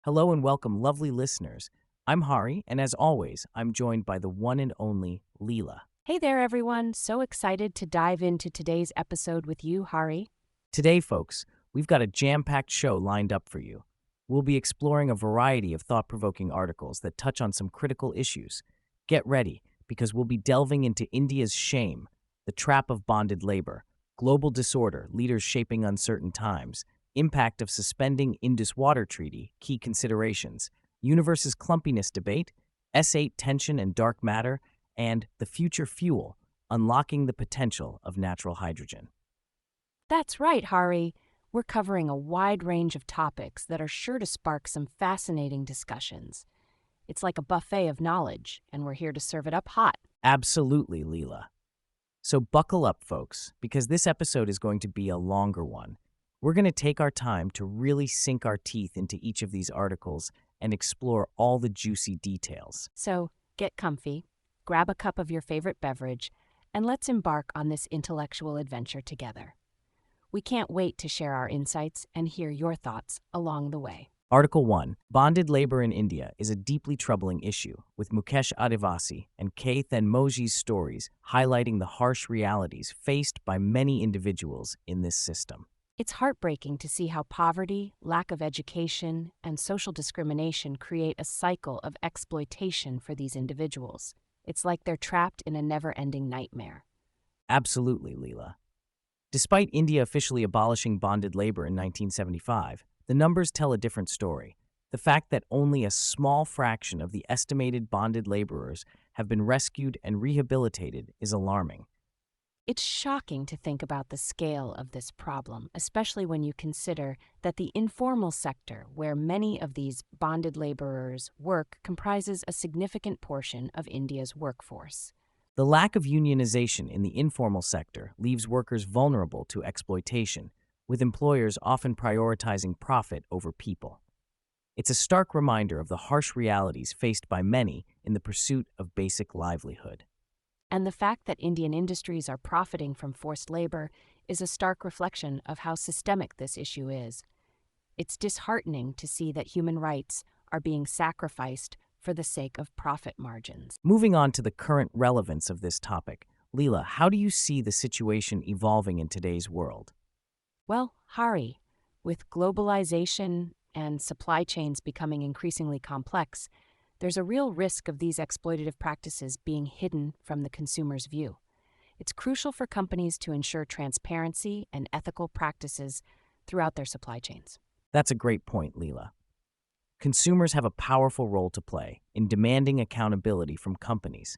Hello and welcome, lovely listeners. I'm Hari, and as always, I'm joined by the one and only Leela. Hey there, everyone. So excited to dive into today's episode with you, Hari. Today, folks, we've got a jam packed show lined up for you. We'll be exploring a variety of thought provoking articles that touch on some critical issues. Get ready, because we'll be delving into India's shame, the trap of bonded labor, global disorder, leaders shaping uncertain times, impact of suspending Indus water treaty, key considerations, universe's clumpiness debate, S8 tension and dark matter, and the future fuel, unlocking the potential of natural hydrogen. That's right, Hari. We're covering a wide range of topics that are sure to spark some fascinating discussions. It's like a buffet of knowledge, and we're here to serve it up hot. Absolutely, Leela. So buckle up, folks, because this episode is going to be a longer one. We're going to take our time to really sink our teeth into each of these articles and explore all the juicy details. So get comfy, grab a cup of your favorite beverage, and let's embark on this intellectual adventure together. We can't wait to share our insights and hear your thoughts along the way. Article 1. Bonded labor in India is a deeply troubling issue, with Mukesh Adivasi and K. Thenmoji's stories highlighting the harsh realities faced by many individuals in this system. It's heartbreaking to see how poverty, lack of education, and social discrimination create a cycle of exploitation for these individuals. It's like they're trapped in a never-ending nightmare. Absolutely, Leela. Despite India officially abolishing bonded labor in 1975, the numbers tell a different story. The fact that only a small fraction of the estimated bonded laborers have been rescued and rehabilitated is alarming. It's shocking to think about the scale of this problem, especially when you consider that the informal sector, where many of these bonded laborers work, comprises a significant portion of India's workforce. The lack of unionization in the informal sector leaves workers vulnerable to exploitation, with employers often prioritizing profit over people. It's a stark reminder of the harsh realities faced by many in the pursuit of basic livelihood. And the fact that Indian industries are profiting from forced labor is a stark reflection of how systemic this issue is. It's disheartening to see that human rights are being sacrificed for the sake of profit margins. Moving on to the current relevance of this topic, Leela, how do you see the situation evolving in today's world? Well, Hari, with globalization and supply chains becoming increasingly complex, there's a real risk of these exploitative practices being hidden from the consumer's view. It's crucial for companies to ensure transparency and ethical practices throughout their supply chains. That's a great point, Leela. Consumers have a powerful role to play in demanding accountability from companies.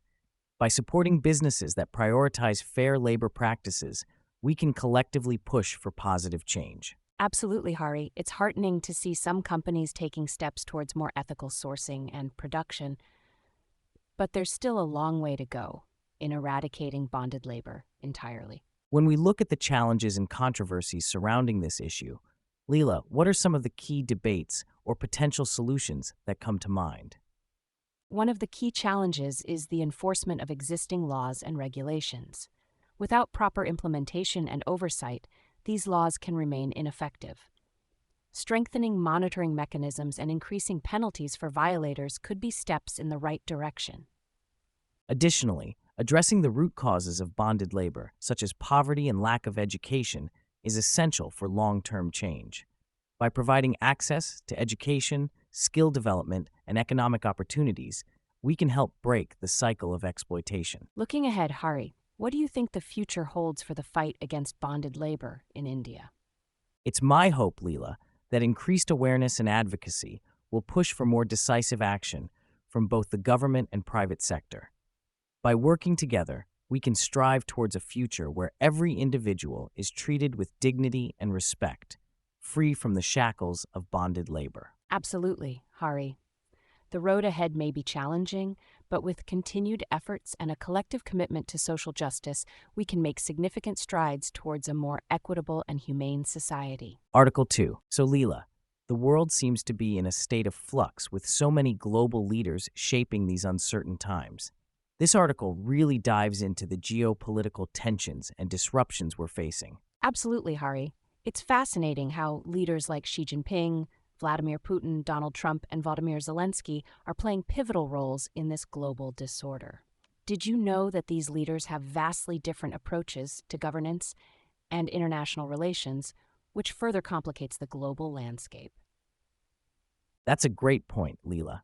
By supporting businesses that prioritize fair labor practices, we can collectively push for positive change. Absolutely, Hari. It's heartening to see some companies taking steps towards more ethical sourcing and production, but there's still a long way to go in eradicating bonded labor entirely. When we look at the challenges and controversies surrounding this issue, Leela, what are some of the key debates or potential solutions that come to mind? One of the key challenges is the enforcement of existing laws and regulations. Without proper implementation and oversight, these laws can remain ineffective. Strengthening monitoring mechanisms and increasing penalties for violators could be steps in the right direction. Additionally, addressing the root causes of bonded labor, such as poverty and lack of education, is essential for long-term change. By providing access to education, skill development, and economic opportunities, we can help break the cycle of exploitation. Looking ahead, Hari, what do you think the future holds for the fight against bonded labor in India? It's my hope, Leela, that increased awareness and advocacy will push for more decisive action from both the government and private sector. By working together, we can strive towards a future where every individual is treated with dignity and respect, free from the shackles of bonded labor. Absolutely, Hari. The road ahead may be challenging, but with continued efforts and a collective commitment to social justice, we can make significant strides towards a more equitable and humane society. Article 2. So, Leela, the world seems to be in a state of flux with so many global leaders shaping these uncertain times. This article really dives into the geopolitical tensions and disruptions we're facing. Absolutely, Hari. It's fascinating how leaders like Xi Jinping, Vladimir Putin, Donald Trump, and Volodymyr Zelensky are playing pivotal roles in this global disorder. Did you know that these leaders have vastly different approaches to governance and international relations, which further complicates the global landscape? That's a great point, Leela.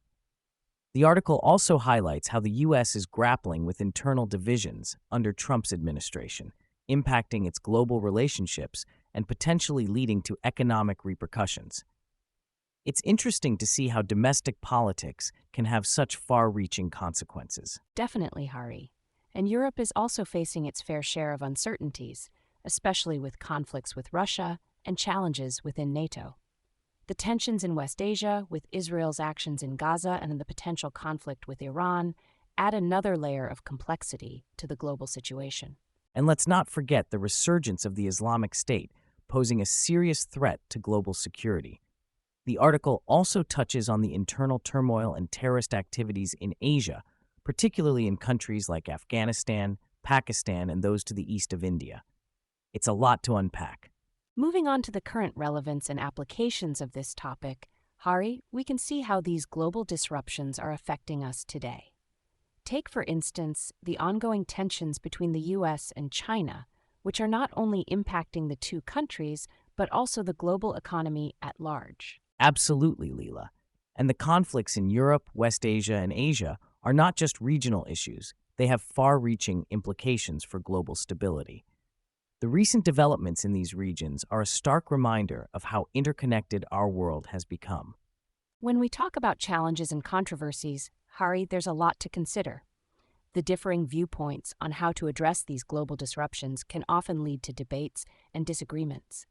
The article also highlights how the U.S. is grappling with internal divisions under Trump's administration, impacting its global relationships and potentially leading to economic repercussions. It's interesting to see how domestic politics can have such far-reaching consequences. Definitely, Hari. And Europe is also facing its fair share of uncertainties, especially with conflicts with Russia and challenges within NATO. The tensions in West Asia, with Israel's actions in Gaza and the potential conflict with Iran, add another layer of complexity to the global situation. And let's not forget the resurgence of the Islamic State, posing a serious threat to global security. The article also touches on the internal turmoil and terrorist activities in Asia, particularly in countries like Afghanistan, Pakistan, and those to the east of India. It's a lot to unpack. Moving on to the current relevance and applications of this topic, Hari, we can see how these global disruptions are affecting us today. Take, for instance, the ongoing tensions between the US and China, which are not only impacting the two countries, but also the global economy at large. Absolutely, Leela. And the conflicts in Europe, West Asia, and Asia are not just regional issues, they have far-reaching implications for global stability. The recent developments in these regions are a stark reminder of how interconnected our world has become. When we talk about challenges and controversies, Hari, there's a lot to consider. The differing viewpoints on how to address these global disruptions can often lead to debates and disagreements.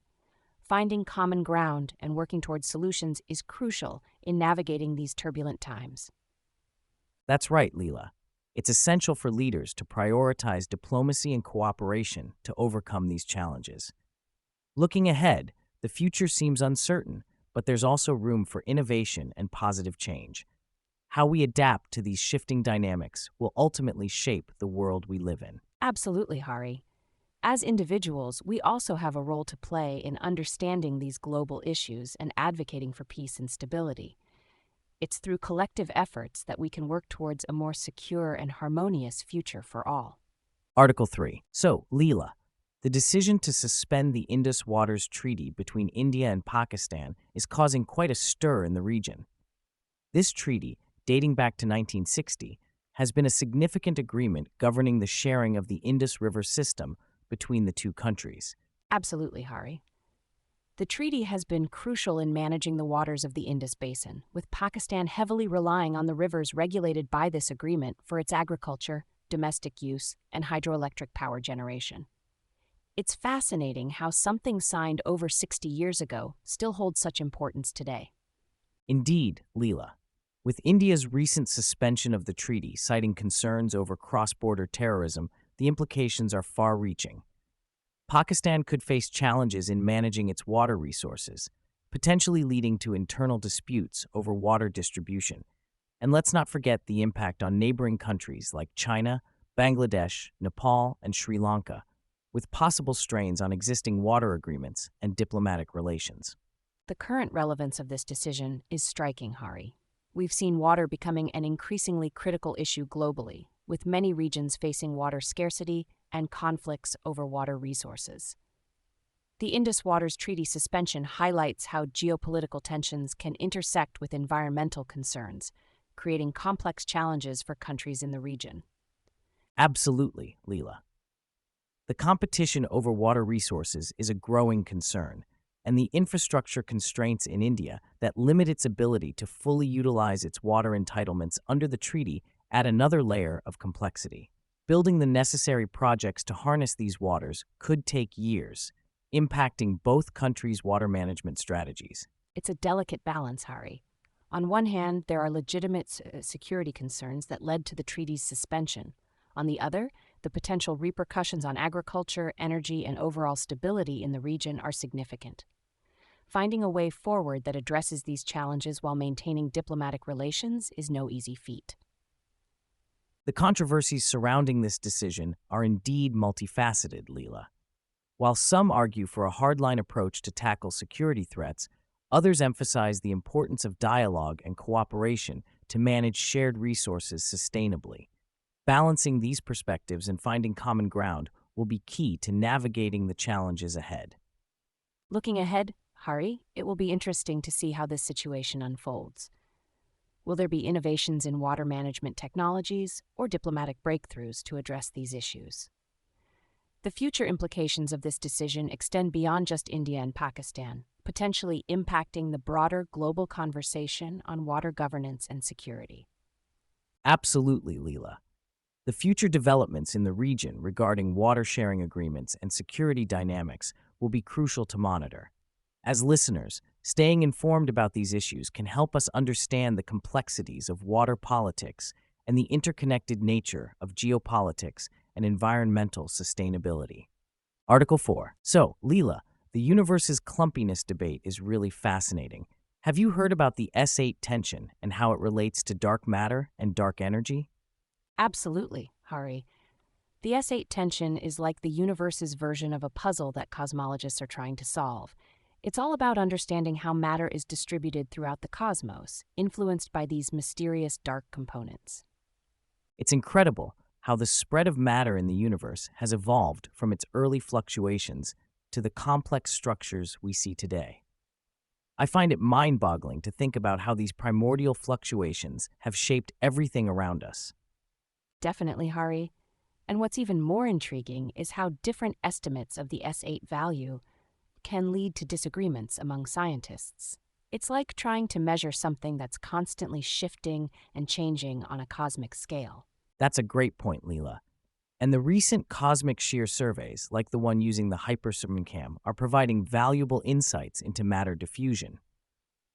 Finding common ground and working towards solutions is crucial in navigating these turbulent times. That's right, Leela. It's essential for leaders to prioritize diplomacy and cooperation to overcome these challenges. Looking ahead, the future seems uncertain, but there's also room for innovation and positive change. How we adapt to these shifting dynamics will ultimately shape the world we live in. Absolutely, Hari. As individuals, we also have a role to play in understanding these global issues and advocating for peace and stability. It's through collective efforts that we can work towards a more secure and harmonious future for all. Article 3. So, Leela, the decision to suspend the Indus Waters Treaty between India and Pakistan is causing quite a stir in the region. This treaty, dating back to 1960, has been a significant agreement governing the sharing of the Indus River system between the two countries. Absolutely, Hari. The treaty has been crucial in managing the waters of the Indus Basin, with Pakistan heavily relying on the rivers regulated by this agreement for its agriculture, domestic use, and hydroelectric power generation. It's fascinating how something signed over 60 years ago still holds such importance today. Indeed, Leela. With India's recent suspension of the treaty citing concerns over cross-border terrorism, the implications are far-reaching. Pakistan could face challenges in managing its water resources, potentially leading to internal disputes over water distribution. And let's not forget the impact on neighboring countries like China, Bangladesh, Nepal, and Sri Lanka, with possible strains on existing water agreements and diplomatic relations. The current relevance of this decision is striking, Hari. We've seen water becoming an increasingly critical issue globally, with many regions facing water scarcity and conflicts over water resources. The Indus Waters Treaty suspension highlights how geopolitical tensions can intersect with environmental concerns, creating complex challenges for countries in the region. Absolutely, Leela. The competition over water resources is a growing concern, and the infrastructure constraints in India that limit its ability to fully utilize its water entitlements under the treaty add another layer of complexity. Building the necessary projects to harness these waters could take years, impacting both countries' water management strategies. It's a delicate balance, Hari. On one hand, there are legitimate security concerns that led to the treaty's suspension. On the other, the potential repercussions on agriculture, energy, and overall stability in the region are significant. Finding a way forward that addresses these challenges while maintaining diplomatic relations is no easy feat. The controversies surrounding this decision are indeed multifaceted, Leela. While some argue for a hardline approach to tackle security threats, Others emphasize the importance of dialogue and cooperation to manage shared resources sustainably. Balancing these perspectives and finding common ground will be key to navigating the challenges ahead. Looking ahead, Hari, it will be interesting to see how this situation unfolds. Will there be innovations in water management technologies or diplomatic breakthroughs to address these issues? The future implications of this decision extend beyond just India and Pakistan, potentially impacting the broader global conversation on water governance and security. Absolutely, Leela. The future developments in the region regarding water sharing agreements and security dynamics will be crucial to monitor. As listeners, staying informed about these issues can help us understand the complexities of water politics and the interconnected nature of geopolitics and environmental sustainability. Article 4. So, Leela, the universe's clumpiness debate is really fascinating. Have you heard about the S8 tension and how it relates to dark matter and dark energy? Absolutely, Hari. The S8 tension is like the universe's version of a puzzle that cosmologists are trying to solve. It's all about understanding how matter is distributed throughout the cosmos, influenced by these mysterious dark components. It's incredible how the spread of matter in the universe has evolved from its early fluctuations to the complex structures we see today. I find it mind-boggling to think about how these primordial fluctuations have shaped everything around us. Definitely, Hari. And what's even more intriguing is how different estimates of the S8 value can lead to disagreements among scientists. It's like trying to measure something that's constantly shifting and changing on a cosmic scale. That's a great point, Leela. And the recent cosmic shear surveys, like the one using the Hypercam, are providing valuable insights into matter diffusion.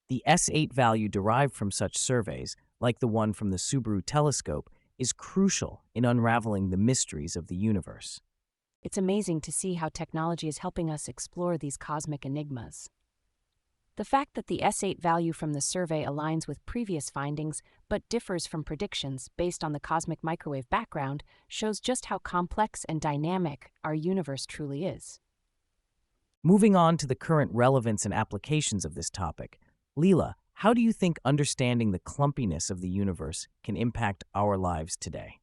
The S8 value derived from such surveys, like the one from the Subaru telescope, is crucial in unraveling the mysteries of the universe. It's amazing to see how technology is helping us explore these cosmic enigmas. The fact that the S8 value from the survey aligns with previous findings but differs from predictions based on the cosmic microwave background shows just how complex and dynamic our universe truly is. Moving on to the current relevance and applications of this topic, Leela, how do you think understanding the clumpiness of the universe can impact our lives today?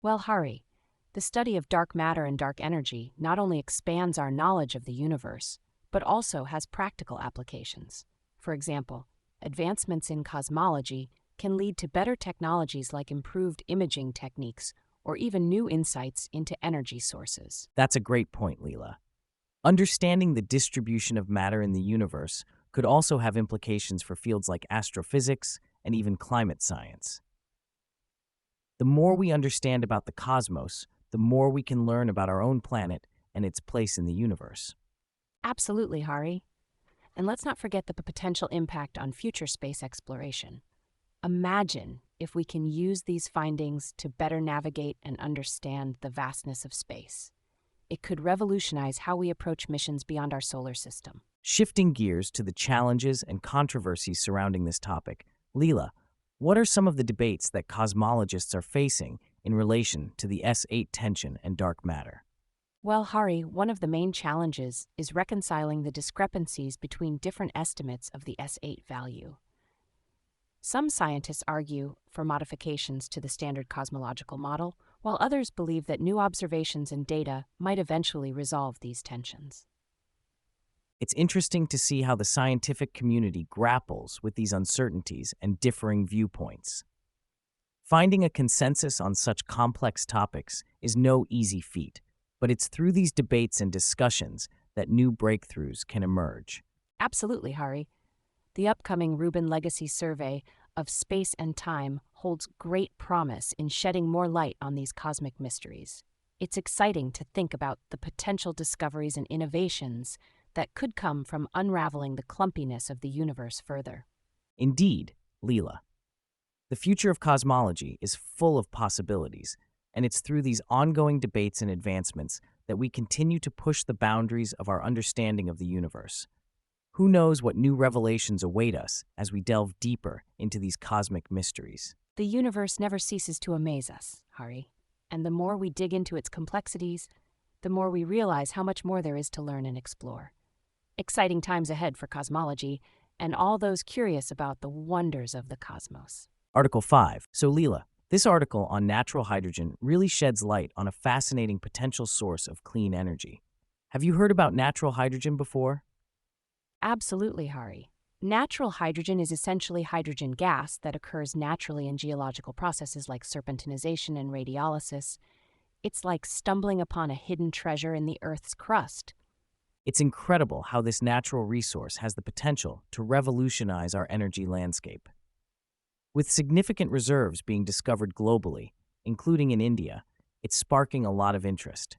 Well, Hari, the study of dark matter and dark energy not only expands our knowledge of the universe, but also has practical applications. For example, advancements in cosmology can lead to better technologies like improved imaging techniques or even new insights into energy sources. That's a great point, Leela. Understanding the distribution of matter in the universe could also have implications for fields like astrophysics and even climate science. The more we understand about the cosmos, the more we can learn about our own planet and its place in the universe. Absolutely, Hari. And let's not forget the potential impact on future space exploration. Imagine if we can use these findings to better navigate and understand the vastness of space. It could revolutionize how we approach missions beyond our solar system. Shifting gears to the challenges and controversies surrounding this topic, Leela, what are some of the debates that cosmologists are facing in relation to the S8 tension and dark matter? Well, Hari, one of the main challenges is reconciling the discrepancies between different estimates of the S8 value. Some scientists argue for modifications to the standard cosmological model, while others believe that new observations and data might eventually resolve these tensions. It's interesting to see how the scientific community grapples with these uncertainties and differing viewpoints. Finding a consensus on such complex topics is no easy feat, but it's through these debates and discussions that new breakthroughs can emerge. Absolutely, Hari. The upcoming Rubin Legacy Survey of Space and Time holds great promise in shedding more light on these cosmic mysteries. It's exciting to think about the potential discoveries and innovations that could come from unraveling the clumpiness of the universe further. Indeed, Leela, the future of cosmology is full of possibilities, and it's through these ongoing debates and advancements that we continue to push the boundaries of our understanding of the universe. Who knows what new revelations await us as we delve deeper into these cosmic mysteries? The universe never ceases to amaze us, Hari, and the more we dig into its complexities, the more we realize how much more there is to learn and explore. Exciting times ahead for cosmology and all those curious about the wonders of the cosmos. Article 5. So, Leela, this article on natural hydrogen really sheds light on a fascinating potential source of clean energy. Have you heard about natural hydrogen before? Absolutely, Hari. Natural hydrogen is essentially hydrogen gas that occurs naturally in geological processes like serpentinization and radiolysis. It's like stumbling upon a hidden treasure in the Earth's crust. It's incredible how this natural resource has the potential to revolutionize our energy landscape. With significant reserves being discovered globally, including in India, it's sparking a lot of interest.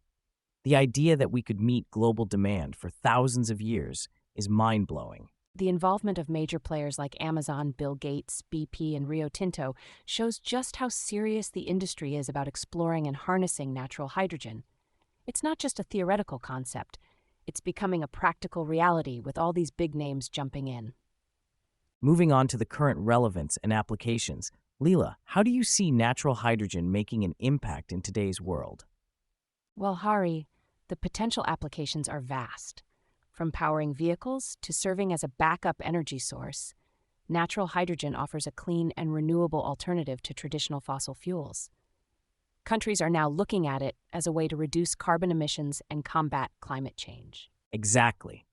The idea that we could meet global demand for thousands of years is mind-blowing. The involvement of major players like Amazon, Bill Gates, BP, and Rio Tinto shows just how serious the industry is about exploring and harnessing natural hydrogen. It's not just a theoretical concept, it's becoming a practical reality with all these big names jumping in. Moving on to the current relevance and applications, Leela, how do you see natural hydrogen making an impact in today's world? Well, Hari, the potential applications are vast. From powering vehicles to serving as a backup energy source, natural hydrogen offers a clean and renewable alternative to traditional fossil fuels. Countries are now looking at it as a way to reduce carbon emissions and combat climate change. Exactly.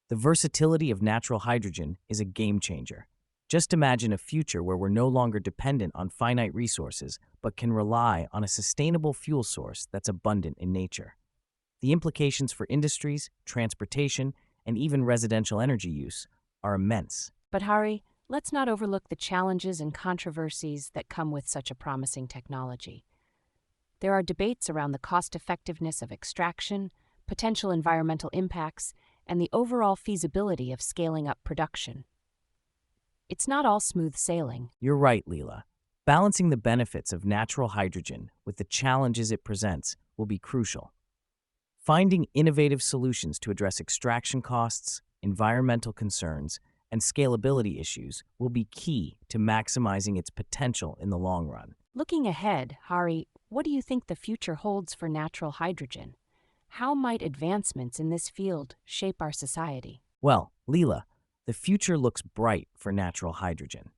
The versatility of natural hydrogen is a game changer. Just imagine a future where we're no longer dependent on finite resources, but can rely on a sustainable fuel source that's abundant in nature. The implications for industries, transportation, and even residential energy use are immense. But Hari, let's not overlook the challenges and controversies that come with such a promising technology. There are debates around the cost-effectiveness of extraction, potential environmental impacts, and the overall feasibility of scaling up production. It's not all smooth sailing. You're right, Leela. Balancing the benefits of natural hydrogen with the challenges it presents will be crucial. Finding innovative solutions to address extraction costs, environmental concerns, and scalability issues will be key to maximizing its potential in the long run. Looking ahead, Hari, what do you think the future holds for natural hydrogen? How might advancements in this field shape our society? Well, Leela, the future looks bright for natural hydrogen.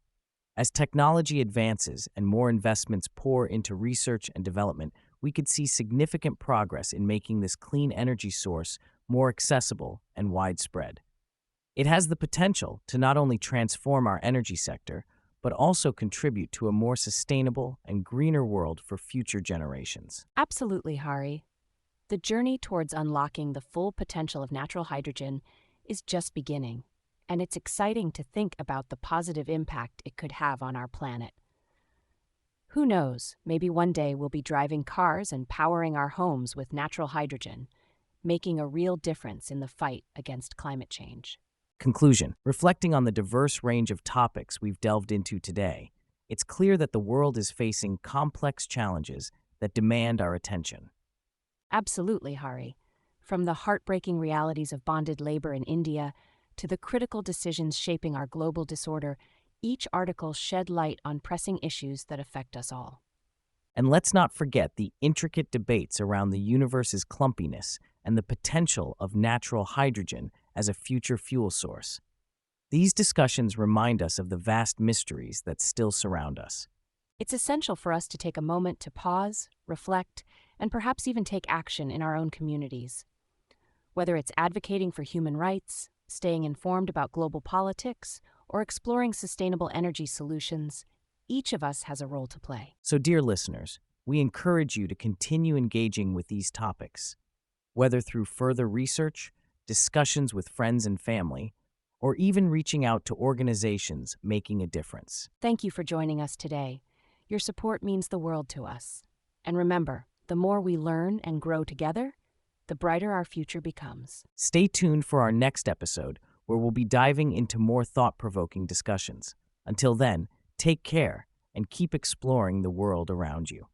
As technology advances and more investments pour into research and development, we could see significant progress in making this clean energy source more accessible and widespread. It has the potential to not only transform our energy sector, but also contribute to a more sustainable and greener world for future generations. Absolutely, Hari. The journey towards unlocking the full potential of natural hydrogen is just beginning, and it's exciting to think about the positive impact it could have on our planet. Who knows, maybe one day we'll be driving cars and powering our homes with natural hydrogen, making a real difference in the fight against climate change. Conclusion. Reflecting on the diverse range of topics we've delved into today, it's clear that the world is facing complex challenges that demand our attention. Absolutely, Hari. From the heartbreaking realities of bonded labor in India to the critical decisions shaping our global disorder, each article shed light on pressing issues that affect us all. And let's not forget the intricate debates around the universe's clumpiness and the potential of natural hydrogen as a future fuel source. These discussions remind us of the vast mysteries that still surround us. It's essential for us to take a moment to pause, reflect, and perhaps even take action in our own communities. Whether it's advocating for human rights, staying informed about global politics, or exploring sustainable energy solutions, each of us has a role to play. So, dear listeners, we encourage you to continue engaging with these topics, whether through further research, discussions with friends and family, or even reaching out to organizations making a difference. Thank you for joining us today. Your support means the world to us. And remember, the more we learn and grow together, the brighter our future becomes. Stay tuned for our next episode, where we'll be diving into more thought-provoking discussions. Until then, take care and keep exploring the world around you.